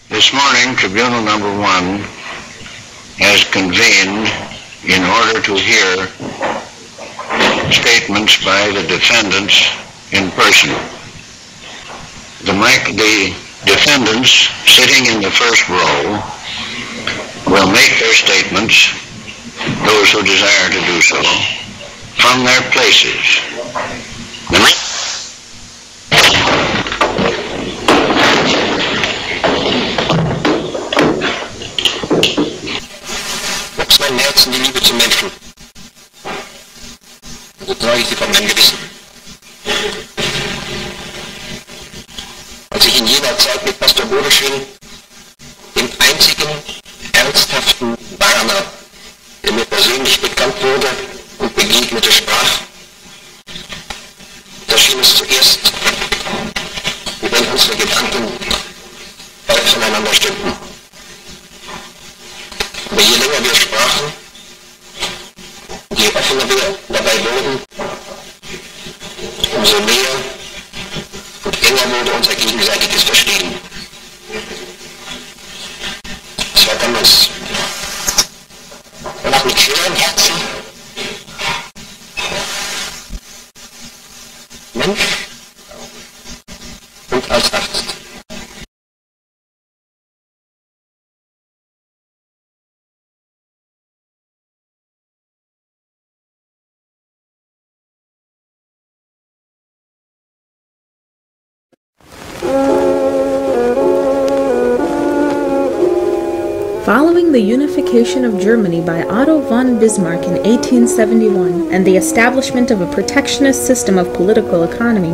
This morning, Tribunal Number 1 has convened in order to hear statements by the defendants in person. The defendants sitting in the first row will make their statements, those who desire to do so, from their places. Wächst mein Herzen die Liebe zum Menschen. So trage ich sie von meinem Gewissen. Als ich in jener Zeit mit Pastor Larouche, dem einzigen ernsthaften Warner, der mir persönlich bekannt wurde und begegnete, sprach, da schien es zuerst, wie wenn unsere Gedanken weit voneinander stünden. Aber je länger wir sprachen, je offener wir dabei wurden, umso mehr und enger wurde unser gegenseitiges Verstehen. Es war damals und mit schwerem Herzen Mensch und als Arzt. Following the unification of Germany by Otto von Bismarck in 1871 and the establishment of a protectionist system of political economy,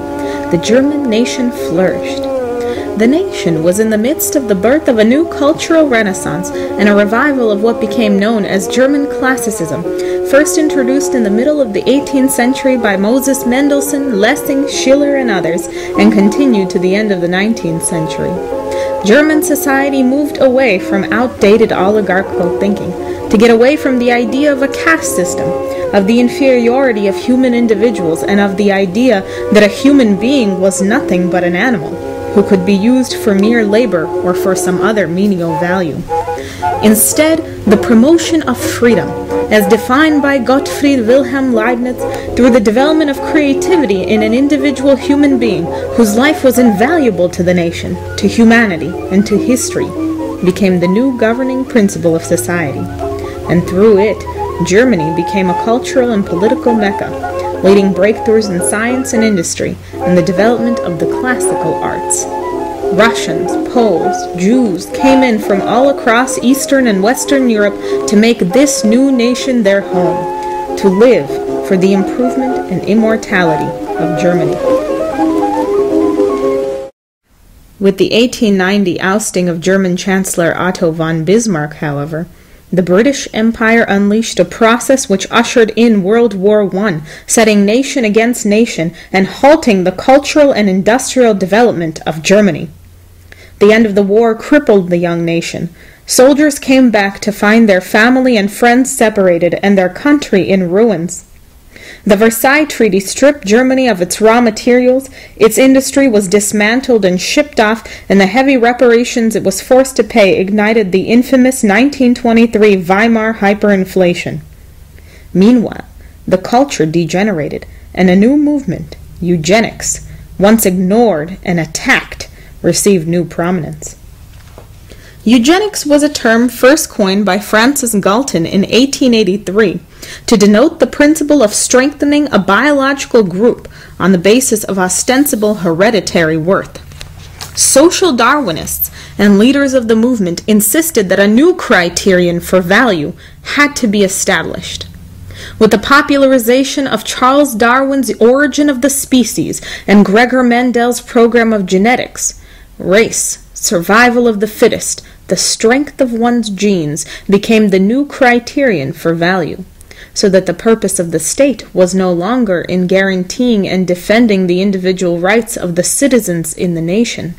the German nation flourished. The nation was in the midst of the birth of a new cultural renaissance and a revival of what became known as German classicism, first introduced in the middle of the 18th century by Moses Mendelssohn, Lessing, Schiller, and others, and continued to the end of the 19th century. German society moved away from outdated oligarchical thinking to get away from the idea of a caste system, of the inferiority of human individuals, and of the idea that a human being was nothing but an animal who could be used for mere labor or for some other menial value. Instead, the promotion of freedom, as defined by Gottfried Wilhelm Leibniz, through the development of creativity in an individual human being whose life was invaluable to the nation, to humanity, and to history, became the new governing principle of society. And through it, Germany became a cultural and political mecca, leading breakthroughs in science and industry and the development of the classical arts. Russians, Poles, Jews came in from all across Eastern and Western Europe to make this new nation their home, to live for the improvement and immortality of Germany. With the 1890 ousting of German Chancellor Otto von Bismarck, however, the British Empire unleashed a process which ushered in World War I, setting nation against nation and halting the cultural and industrial development of Germany. The end of the war crippled the young nation. Soldiers came back to find their family and friends separated and their country in ruins. The Versailles Treaty stripped Germany of its raw materials, its industry was dismantled and shipped off, and the heavy reparations it was forced to pay ignited the infamous 1923 Weimar hyperinflation. Meanwhile, the culture degenerated, and a new movement, eugenics, once ignored and attacked, received new prominence. Eugenics was a term first coined by Francis Galton in 1883 to denote the principle of strengthening a biological group on the basis of ostensible hereditary worth. Social Darwinists and leaders of the movement insisted that a new criterion for value had to be established. With the popularization of Charles Darwin's Origin of the Species and Gregor Mendel's program of genetics, race, survival of the fittest, the strength of one's genes became the new criterion for value, so that the purpose of the state was no longer in guaranteeing and defending the individual rights of the citizens in the nation,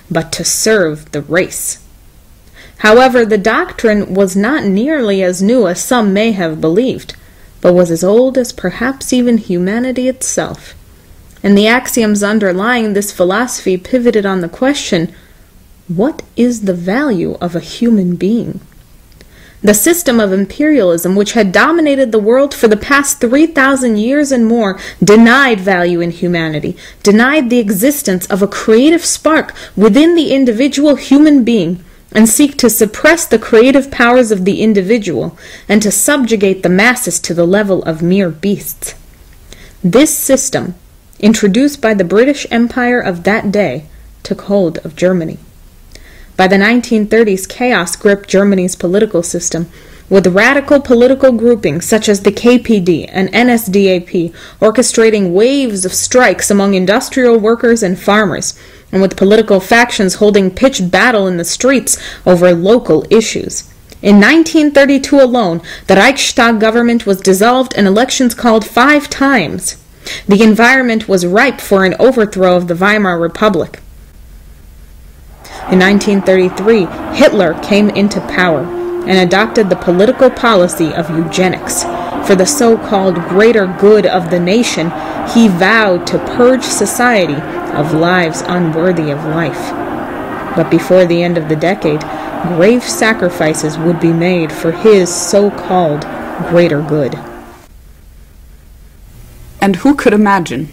but to serve the race. However, the doctrine was not nearly as new as some may have believed, but was as old as perhaps even humanity itself. And the axioms underlying this philosophy pivoted on the question, What is the value of a human being? The system of imperialism, which had dominated the world for the past 3,000 years and more, denied value in humanity, denied the existence of a creative spark within the individual human being, and seek to suppress the creative powers of the individual, and to subjugate the masses to the level of mere beasts. This system, introduced by the British Empire of that day, took hold of Germany. By the 1930s, chaos gripped Germany's political system, with radical political groupings such as the KPD and NSDAP orchestrating waves of strikes among industrial workers and farmers, and with political factions holding pitched battle in the streets over local issues. In 1932 alone, the Reichstag government was dissolved and elections called 5 times. The environment was ripe for an overthrow of the Weimar Republic. In 1933, Hitler came into power and adopted the political policy of eugenics. For the so-called greater good of the nation, he vowed to purge society of lives unworthy of life. But before the end of the decade, grave sacrifices would be made for his so-called greater good. And who could imagine,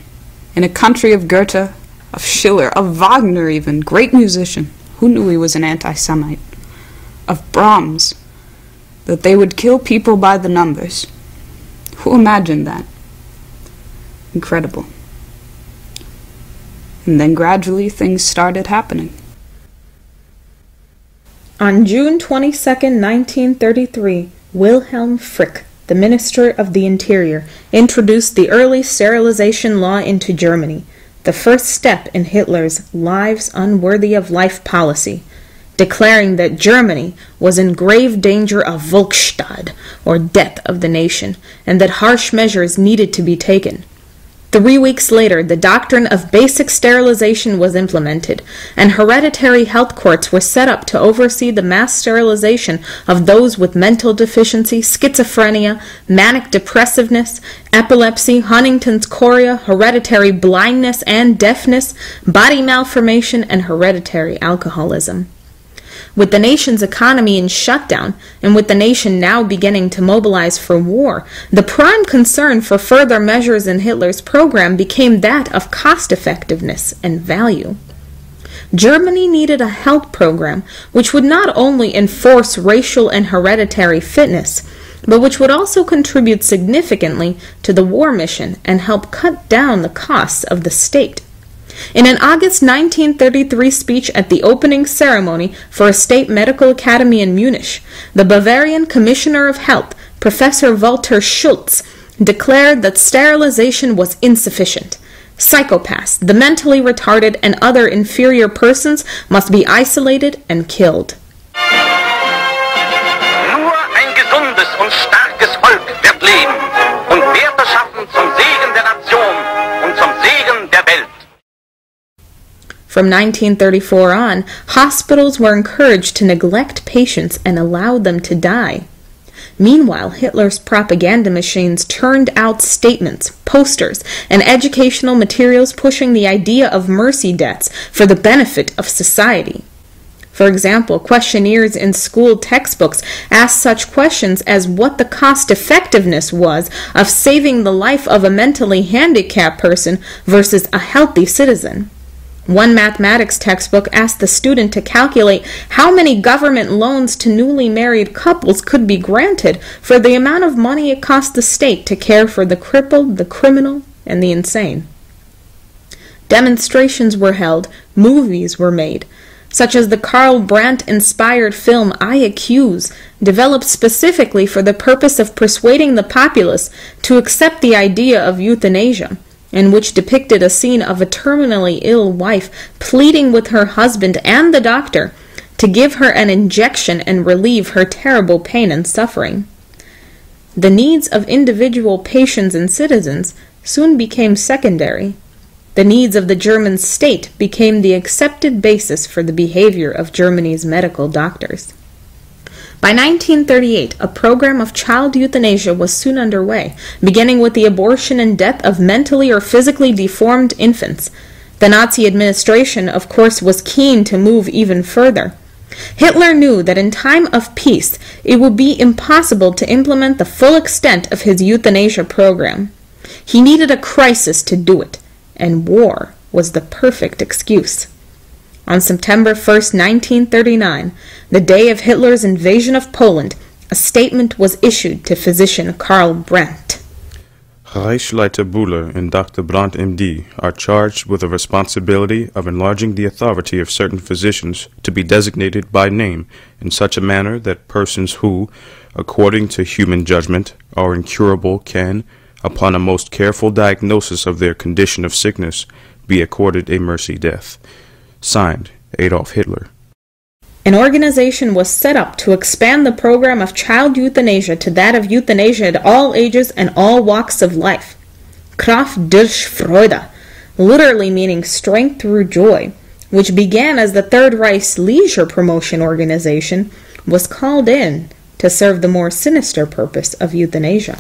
in a country of Goethe, of Schiller, of Wagner even, great musician, who knew he was an anti-Semite, of Brahms, that they would kill people by the numbers? Who imagined that? Incredible. And then gradually things started happening. On June 22, 1933, Wilhelm Frick, the Minister of the Interior, introduced the early sterilization law into Germany, the first step in Hitler's lives unworthy of life policy, declaring that Germany was in grave danger of Volksstaat, or death of the nation, and that harsh measures needed to be taken. 3 weeks later, the doctrine of basic sterilization was implemented, and hereditary health courts were set up to oversee the mass sterilization of those with mental deficiency, schizophrenia, manic depressiveness, epilepsy, Huntington's chorea, hereditary blindness and deafness, body malformation, and hereditary alcoholism. With the nation's economy in shutdown, and with the nation now beginning to mobilize for war, the prime concern for further measures in Hitler's program became that of cost-effectiveness and value. Germany needed a health program which would not only enforce racial and hereditary fitness, but which would also contribute significantly to the war mission and help cut down the costs of the state. In an August 1933 speech at the opening ceremony for a state medical academy in Munich, the Bavarian Commissioner of Health, Professor Walter Schultz, declared that sterilization was insufficient. Psychopaths, the mentally retarded, and other inferior persons must be isolated and killed. Nur ein gesundes und starkes Volk wird leben und Werte schaffen zum Segen der Nation und zum Segen der Welt. From 1934 on, hospitals were encouraged to neglect patients and allow them to die. Meanwhile, Hitler's propaganda machines turned out statements, posters, and educational materials pushing the idea of mercy deaths for the benefit of society. For example, questionnaires in school textbooks asked such questions as what the cost-effectiveness was of saving the life of a mentally handicapped person versus a healthy citizen. One mathematics textbook asked the student to calculate how many government loans to newly married couples could be granted for the amount of money it cost the state to care for the crippled, the criminal, and the insane. Demonstrations were held, movies were made, such as the Karl Brandt-inspired film I Accuse, developed specifically for the purpose of persuading the populace to accept the idea of euthanasia, and which depicted a scene of a terminally ill wife pleading with her husband and the doctor to give her an injection and relieve her terrible pain and suffering. The needs of individual patients and citizens soon became secondary. The needs of the German state became the accepted basis for the behavior of Germany's medical doctors. By 1938, a program of child euthanasia was soon underway, beginning with the abortion and death of mentally or physically deformed infants. The Nazi administration, of course, was keen to move even further. Hitler knew that in time of peace it would be impossible to implement the full extent of his euthanasia program. He needed a crisis to do it, and war was the perfect excuse. On September 1st, 1939, the day of Hitler's invasion of Poland, a statement was issued to physician Karl Brandt. Reichsleiter Buhler and Dr. Brandt MD are charged with the responsibility of enlarging the authority of certain physicians to be designated by name in such a manner that persons who, according to human judgment, are incurable can, upon a most careful diagnosis of their condition of sickness, be accorded a mercy death. Signed, Adolf Hitler. An organization was set up to expand the program of child euthanasia to that of euthanasia at all ages and all walks of life. Kraft durch Freude, literally meaning strength through joy, which began as the Third Reich's leisure promotion organization, was called in to serve the more sinister purpose of euthanasia.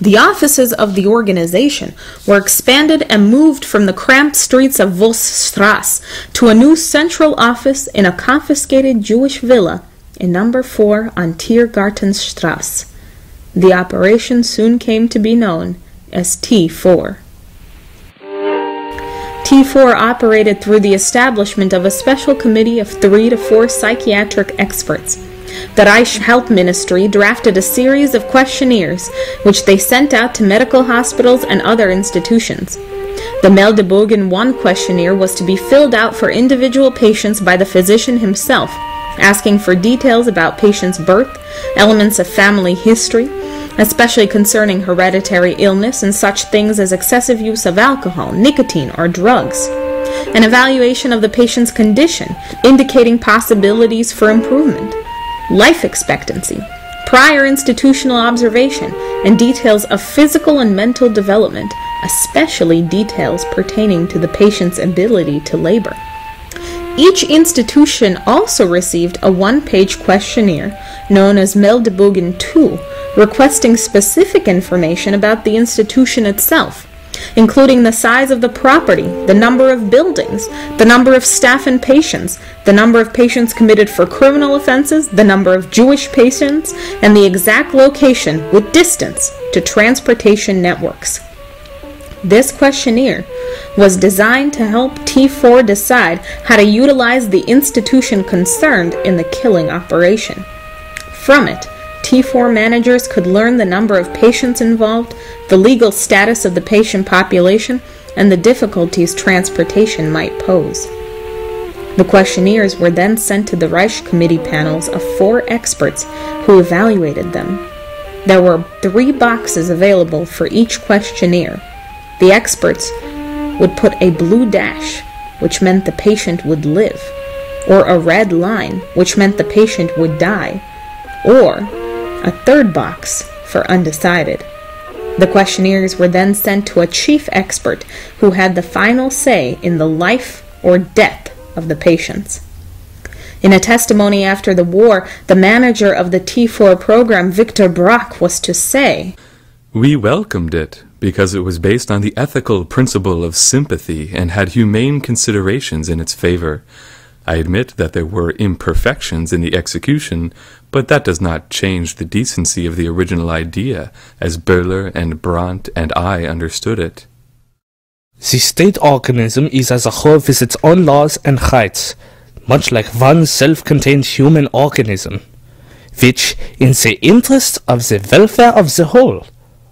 The offices of the organization were expanded and moved from the cramped streets of Wolfstrasse to a new central office in a confiscated Jewish villa in number 4 on Tiergartenstrasse. The operation soon came to be known as T4. T4 operated through the establishment of a special committee of 3 to 4 psychiatric experts. The Reich Health Ministry drafted a series of questionnaires which they sent out to medical hospitals and other institutions. The Meldebogen 1 questionnaire was to be filled out for individual patients by the physician himself, asking for details about patients' birth, elements of family history, especially concerning hereditary illness and such things as excessive use of alcohol, nicotine, or drugs. An evaluation of the patient's condition, indicating possibilities for improvement. Life expectancy, prior institutional observation, and details of physical and mental development, especially details pertaining to the patient's ability to labor. Each institution also received a one-page questionnaire known as Meldebogen 2, requesting specific information about the institution itself, including the size of the property, the number of buildings, the number of staff and patients, the number of patients committed for criminal offenses, the number of Jewish patients, and the exact location with distance to transportation networks. This questionnaire was designed to help T4 decide how to utilize the institution concerned in the killing operation. From it, T4 managers could learn the number of patients involved, the legal status of the patient population, and the difficulties transportation might pose. The questionnaires were then sent to the Reich Committee panels of 4 experts who evaluated them. There were 3 boxes available for each questionnaire. The experts would put a blue dash, which meant the patient would live, or a red line, which meant the patient would die, or a third box for undecided. The questionnaires were then sent to a chief expert who had the final say in the life or death of the patients. In a testimony after the war, the manager of the T4 program, Victor Brack, was to say, "We welcomed it because it was based on the ethical principle of sympathy and had humane considerations in its favor. I admit that there were imperfections in the execution, but that does not change the decency of the original idea, as Böhler and Brandt and I understood it." The state organism is as a whole with its own laws and rights, much like one self-contained human organism, which, in the interest of the welfare of the whole,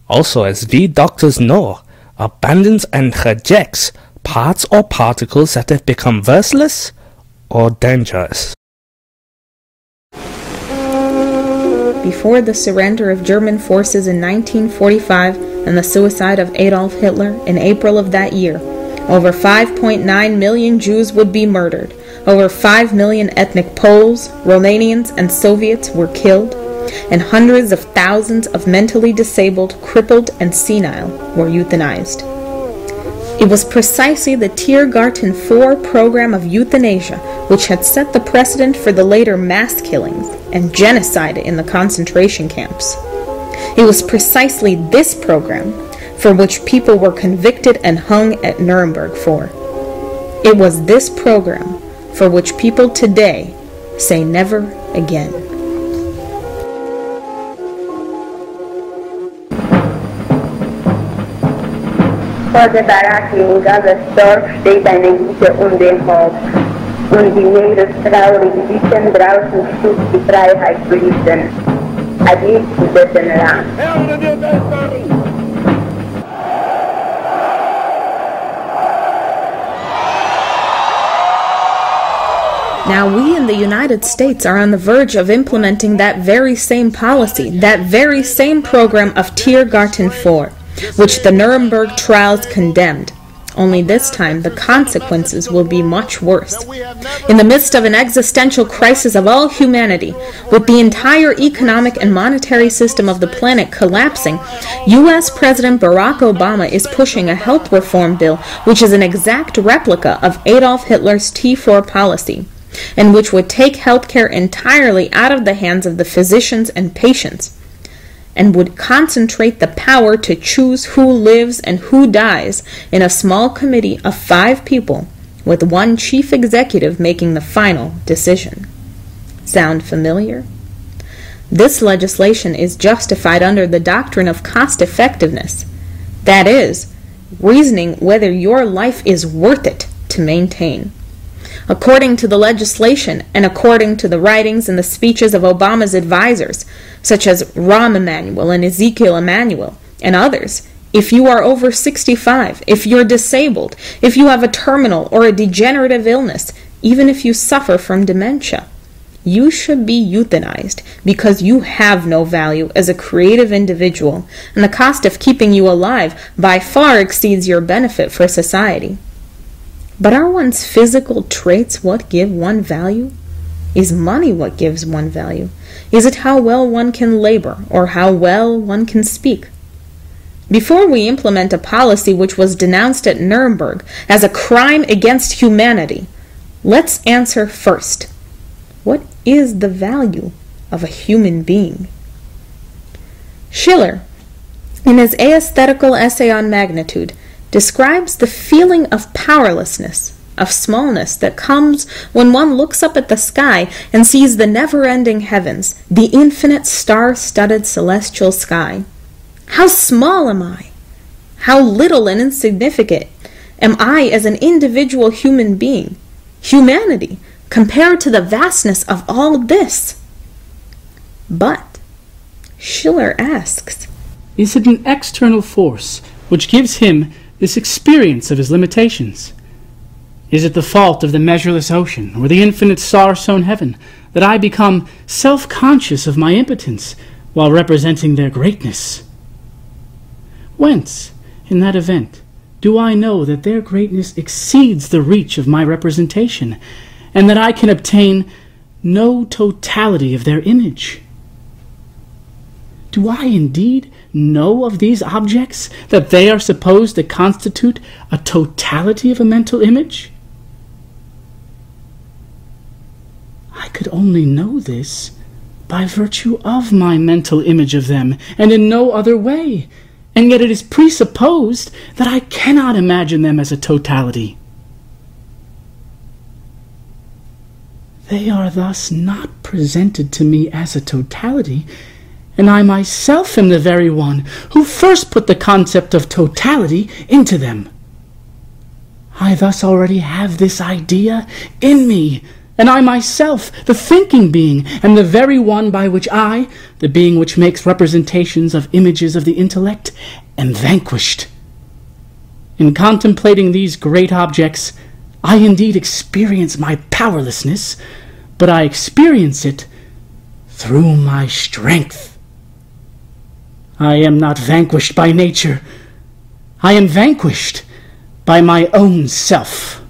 also as we doctors know, abandons and rejects parts or particles that have become worthless or dangerous. Before the surrender of German forces in 1945 and the suicide of Adolf Hitler in April of that year, over 5.9 million Jews would be murdered. Over 5 million ethnic Poles, Romanians, and Soviets were killed, and hundreds of thousands of mentally disabled, crippled, and senile were euthanized. It was precisely the Tiergarten 4 program of euthanasia which had set the precedent for the later mass killings and genocide in the concentration camps. It was precisely this program for which people were convicted and hung at Nuremberg for. It was this program for which people today say never again. Vor der Barackliga, das Dorf steht eine Güte um den Hof. Und die meerestraurigen Hütten draußen steht die Freiheit fließen. Adieu zu dessen Land. Now we in the United States are on the verge of implementing that very same policy, that very same program of Tiergarten 4, which the Nuremberg trials condemned. Only this time the consequences will be much worse. In the midst of an existential crisis of all humanity, with the entire economic and monetary system of the planet collapsing, U.S. President Barack Obama is pushing a health reform bill which is an exact replica of Adolf Hitler's T4 policy, and which would take healthcare entirely out of the hands of the physicians and patients, and would concentrate the power to choose who lives and who dies in a small committee of 5 people, with one chief executive making the final decision. Sound familiar? This legislation is justified under the doctrine of cost-effectiveness, that is, reasoning whether your life is worth it to maintain. According to the legislation and according to the writings and the speeches of Obama's advisors, such as Rahm Emanuel and Ezekiel Emanuel and others, if you are over 65, if you're disabled, if you have a terminal or a degenerative illness, even if you suffer from dementia, you should be euthanized because you have no value as a creative individual, and the cost of keeping you alive by far exceeds your benefit for society. But are one's physical traits what give one value? Is money what gives one value? Is it how well one can labor or how well one can speak? Before we implement a policy which was denounced at Nuremberg as a crime against humanity, let's answer first, what is the value of a human being? Schiller, in his aesthetical essay on magnitude, describes the feeling of powerlessness, of smallness that comes when one looks up at the sky and sees the never-ending heavens, the infinite star-studded celestial sky. How small am I? How little and insignificant am I as an individual human being, humanity, compared to the vastness of all this? But, Schiller asks, is it an external force which gives him this experience of his limitations? Is it the fault of the measureless ocean or the infinite star-sown heaven that I become self-conscious of my impotence while representing their greatness? Whence, in that event, do I know that their greatness exceeds the reach of my representation, and that I can obtain no totality of their image? Do I indeed know of these objects that they are supposed to constitute a totality of a mental image? I could only know this by virtue of my mental image of them, and in no other way, and yet it is presupposed that I cannot imagine them as a totality. They are thus not presented to me as a totality, and I myself am the very one who first put the concept of totality into them. I thus already have this idea in me, and I myself, the thinking being, am the very one by which I, the being which makes representations of images of the intellect, am vanquished. In contemplating these great objects, I indeed experience my powerlessness, but I experience it through my strength. I am not vanquished by nature. I am vanquished by my own self.